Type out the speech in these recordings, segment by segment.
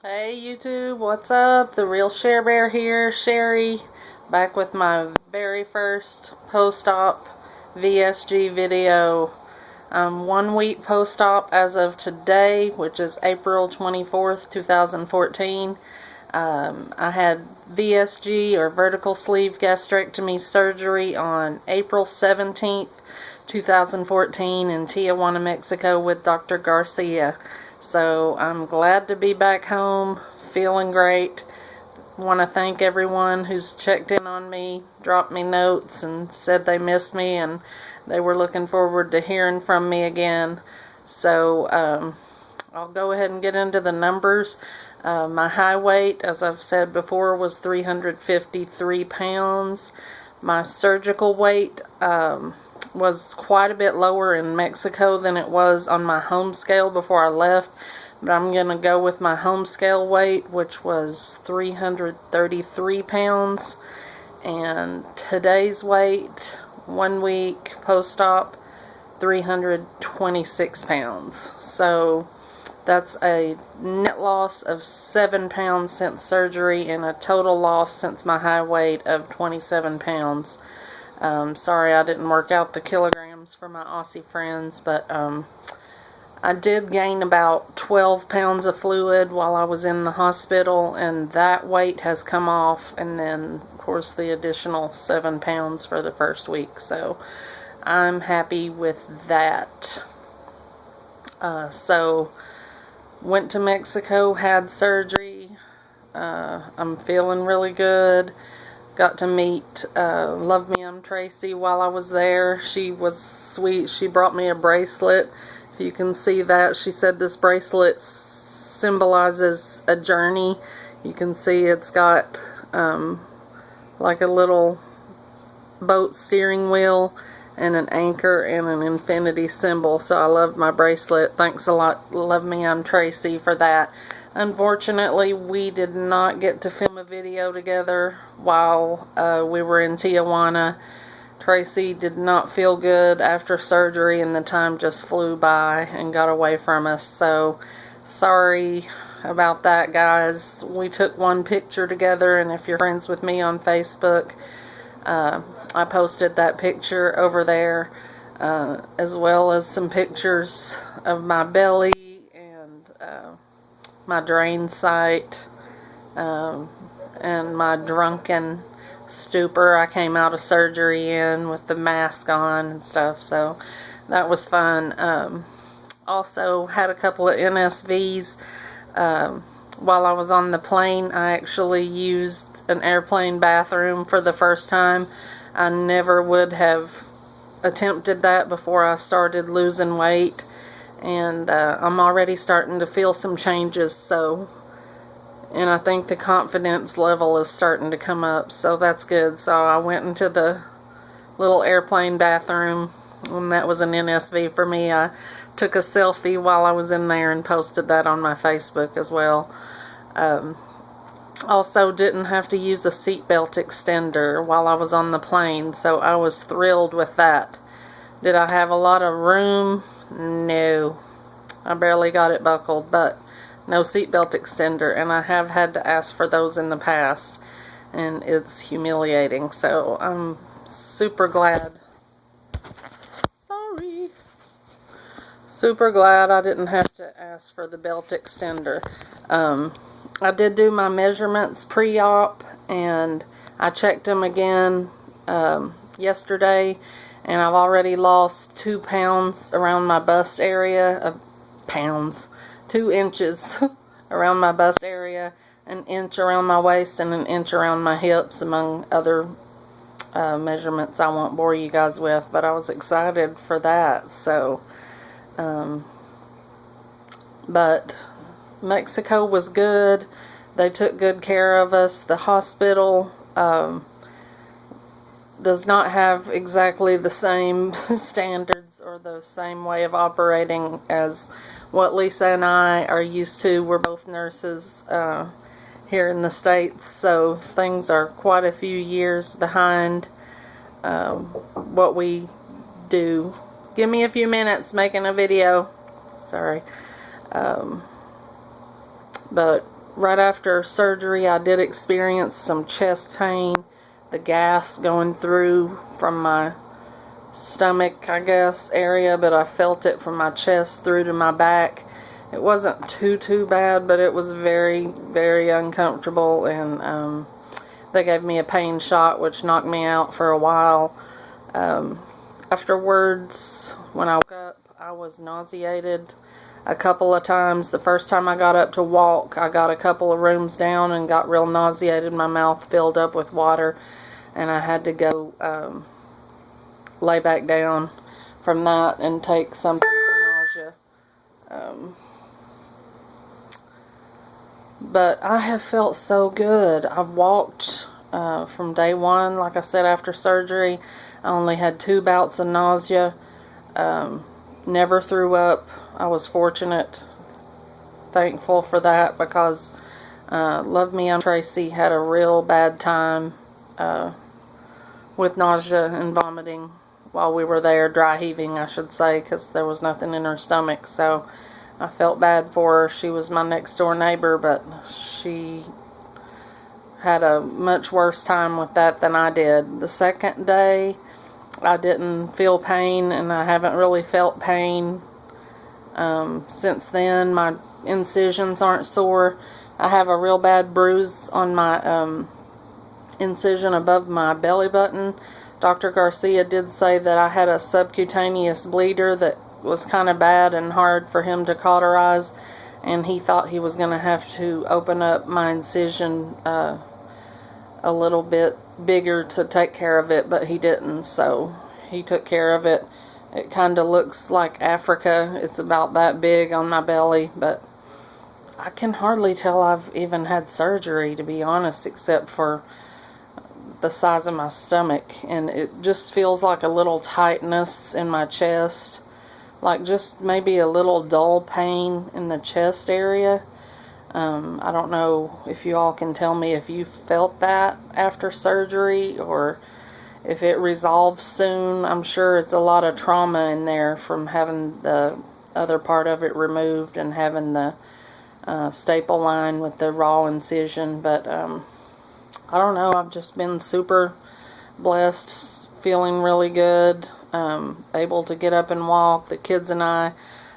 Hey YouTube, what's up? The Real Share Bear here, Sherry, back with my very first post-op VSG video. 1 week post-op as of today, which is April 24th, 2014. I had VSG, or vertical sleeve gastrectomy surgery, on April 17th, 2014 in Tijuana, Mexico with Dr. Garcia. So I'm glad to be back home, feeling great. Want to thank everyone who's checked in on me, dropped me notes, and said they missed me and they were looking forward to hearing from me again. So I'll go ahead and get into the numbers. My high weight, as I've said before, was 353 pounds. My surgical weight was quite a bit lower in Mexico than it was on my home scale before I left, but I'm going to go with my home scale weight, which was 333 pounds, and today's weight, 1 week post-op, 326 pounds. So that's a net loss of 7 pounds since surgery and a total loss since my high weight of 27 pounds. Sorry I didn't work out the kilograms for my Aussie friends, but I did gain about 12 pounds of fluid while I was in the hospital, and that weight has come off, and then of course the additional 7 pounds for the first week, so I'm happy with that. So went to Mexico, had surgery. I'm feeling really good. Got to meet Love Me I'm Tracy while I was there. She was sweet. She brought me a bracelet. If you can see that, she said this bracelet symbolizes a journey. You can see it's got like a little boat steering wheel and an anchor and an infinity symbol. So I love my bracelet. Thanks a lot, Love Me I'm Tracy, for that. Unfortunately, we did not get to film a video together while we were in Tijuana. Tracy did not feel good after surgery, and the time just flew by and got away from us. So, sorry about that, guys. We took one picture together, and if you're friends with me on Facebook, I posted that picture over there, as well as some pictures of my belly and my drain site, and my drunken stupor I came out of surgery in with the mask on and stuff, so that was fun. Also had a couple of NSVs. While I was on the plane, I actually used an airplane bathroom for the first time. I never would have attempted that before I started losing weight. And I'm already starting to feel some changes, and I think the confidence level is starting to come up, so that's good. So I went into the little airplane bathroom, and that was an NSV for me. I took a selfie while I was in there and posted that on my Facebook as well. Also didn't have to use a seatbelt extender while I was on the plane, so I was thrilled with that. Did I have a lot of room? No, I barely got it buckled, but no seatbelt extender, and I have had to ask for those in the past, and it's humiliating, so I'm super glad. Sorry. Super glad I didn't have to ask for the belt extender. I did do my measurements pre-op, and I checked them again yesterday, and I've already lost 2 pounds around my bust area. 2 inches around my bust area, an inch around my waist, and an inch around my hips, among other measurements I won't bore you guys with, but I was excited for that. So but Mexico was good. They took good care of us. The hospital does not have exactly the same standards or the same way of operating as what Lisa and I are used to. We're both nurses here in the States, so things are quite a few years behind what we do. Give me a few minutes making a video. Sorry. But right after surgery, I did experience some chest pain. The gas going through from my stomach, I guess, area, but I felt it from my chest through to my back. It wasn't too bad, but it was very, very uncomfortable, and they gave me a pain shot, which knocked me out for a while. Afterwards, when I woke up, I was nauseated a couple of times. The first time I got up to walk, I got a couple of rooms down and got real nauseated. My mouth filled up with water, and I had to go lay back down from that and take something for nausea. But I have felt so good. I've walked from day one, like I said, after surgery. I only had 2 bouts of nausea. Never threw up. I was fortunate, thankful for that, because Love Me and Tracy had a real bad time with nausea and vomiting while we were there, dry heaving, I should say, because there was nothing in her stomach. So I felt bad for her. She was my next door neighbor, but she had a much worse time with that than I did. The second day, I didn't feel pain, and I haven't really felt pain since then. My incisions aren't sore. I have a real bad bruise on my incision above my belly button. Dr. Garcia did say that I had a subcutaneous bleeder that was kind of bad and hard for him to cauterize, and he thought he was going to have to open up my incision a little bit bigger to take care of it, but he didn't, so he took care of it. It kind of looks like Africa. It's about that big on my belly, but I can hardly tell I've even had surgery, to be honest, except for the size of my stomach, and it just feels like a little tightness in my chest, like just maybe a little dull pain in the chest area. I don't know if you all can tell me if you felt that after surgery or if it resolves soon. I'm sure it's a lot of trauma in there from having the other part of it removed and having the staple line with the raw incision, but I don't know, I've just been super blessed, feeling really good, able to get up and walk. The kids and I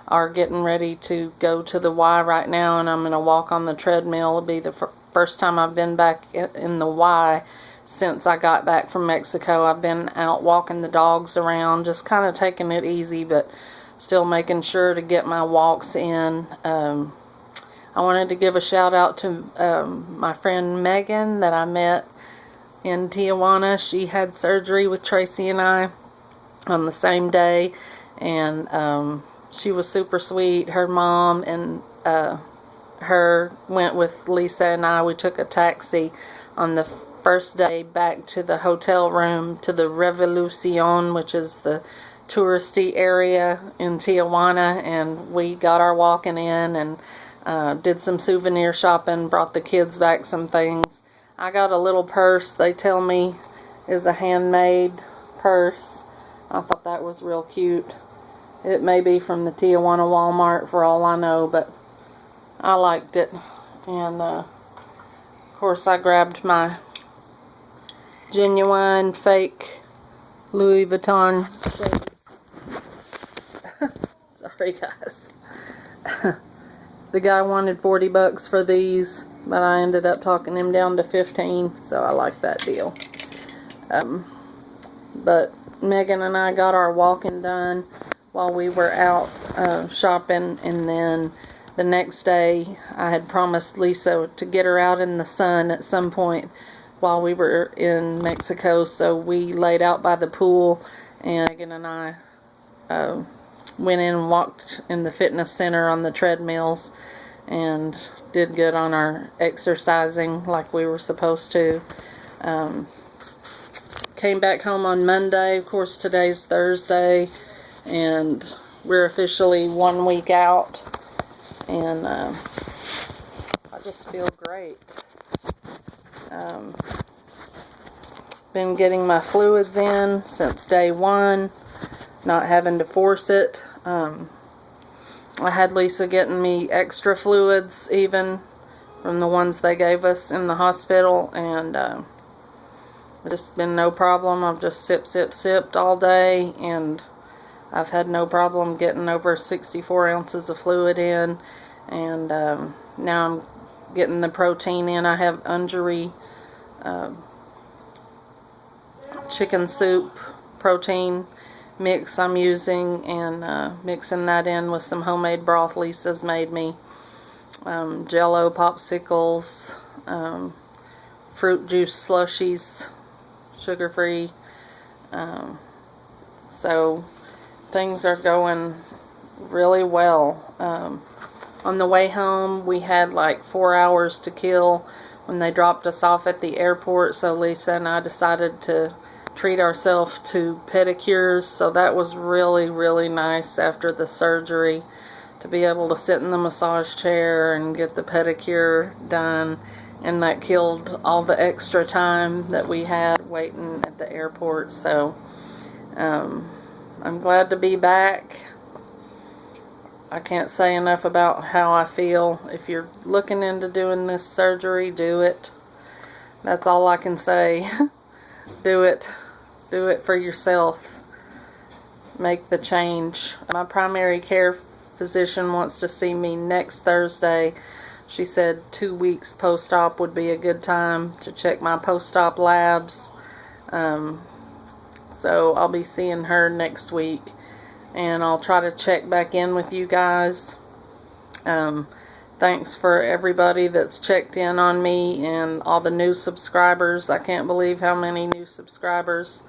are getting ready to go to the Y right now, and I'm going to walk on the treadmill. It'll be the first time I've been back in the Y since I got back from Mexico. I've been out walking the dogs around, just kind of taking it easy, but still making sure to get my walks in. I wanted to give a shout out to my friend Megan that I met in Tijuana. She had surgery with Tracy and I on the same day, and she was super sweet. Her mom and her went with Lisa and I. We took a taxi on the first day back to the hotel room to the Revolucion, which is the touristy area in Tijuana, and we got our walking in and did some souvenir shopping, brought the kids back some things. I got a little purse they tell me is a handmade purse. I thought that was real cute. It may be from the Tijuana Walmart for all I know, but I liked it. And of course I grabbed my genuine fake Louis Vuitton shades. Sorry guys. The guy wanted 40 bucks for these, but I ended up talking him down to 15, so I like that deal. But Megan and I got our walking done while we were out shopping, and then the next day I had promised Lisa to get her out in the sun at some point while we were in Mexico, so we laid out by the pool, and Megan and I went in and walked in the fitness center on the treadmills and did good on our exercising like we were supposed to. Came back home on Monday. Of course, today's Thursday, and we're officially 1 week out, and I just feel great. Been getting my fluids in since day one, not having to force it. I had Lisa getting me extra fluids even from the ones they gave us in the hospital, and it's just been no problem. I've just sipped all day, and I've had no problem getting over 64 ounces of fluid in, and now I'm getting the protein in. I have Ungeri chicken soup protein mix I'm using, and mixing that in with some homemade broth Lisa's made me, Jello popsicles, fruit juice slushies, sugar-free. So things are going really well. On the way home, we had like 4 hours to kill when they dropped us off at the airport, so Lisa and I decided to treat ourselves to pedicures. So that was really, really nice after the surgery, to be able to sit in the massage chair and get the pedicure done, and that killed all the extra time that we had waiting at the airport. So I'm glad to be back. I can't say enough about how I feel. If you're looking into doing this surgery, do it. That's all I can say. Do it. Do it for yourself. Make the change. My primary care physician wants to see me next Thursday. She said 2 weeks post-op would be a good time to check my post-op labs. So I'll be seeing her next week, and I'll try to check back in with you guys. Thanks for everybody that's checked in on me and all the new subscribers. I can't believe how many new subscribers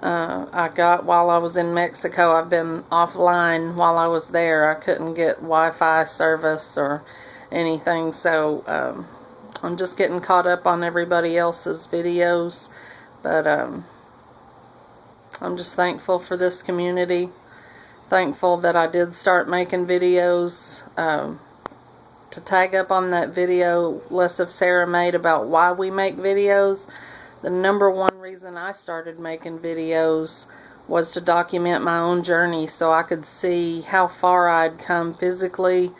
I got while I was in Mexico. I've been offline while I was there. I couldn't get Wi-Fi service or anything, so I'm just getting caught up on everybody else's videos. But I'm just thankful for this community. Thankful that I did start making videos. To tag up on that video Les of Sarah made about why we make videos, the number one reason I started making videos was to document my own journey, so I could see how far I'd come physically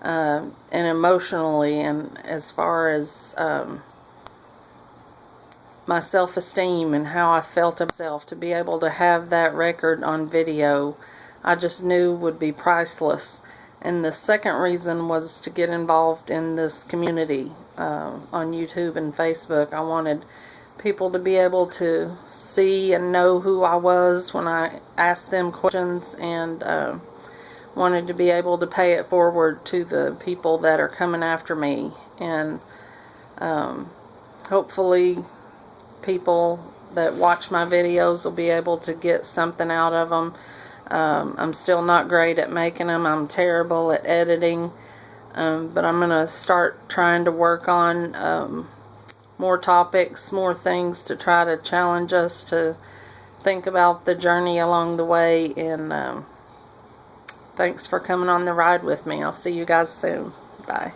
and emotionally, and as far as my self-esteem and how I felt of myself. To be able to have that record on video, I just knew would be priceless. And the second reason was to get involved in this community on YouTube and Facebook. I wanted people to be able to see and know who I was when I asked them questions, and wanted to be able to pay it forward to the people that are coming after me. And hopefully people that watch my videos will be able to get something out of them. I'm still not great at making them. I'm terrible at editing. But I'm going to start trying to work on more topics, more things to try to challenge us to think about the journey along the way. And thanks for coming on the ride with me. I'll see you guys soon. Bye.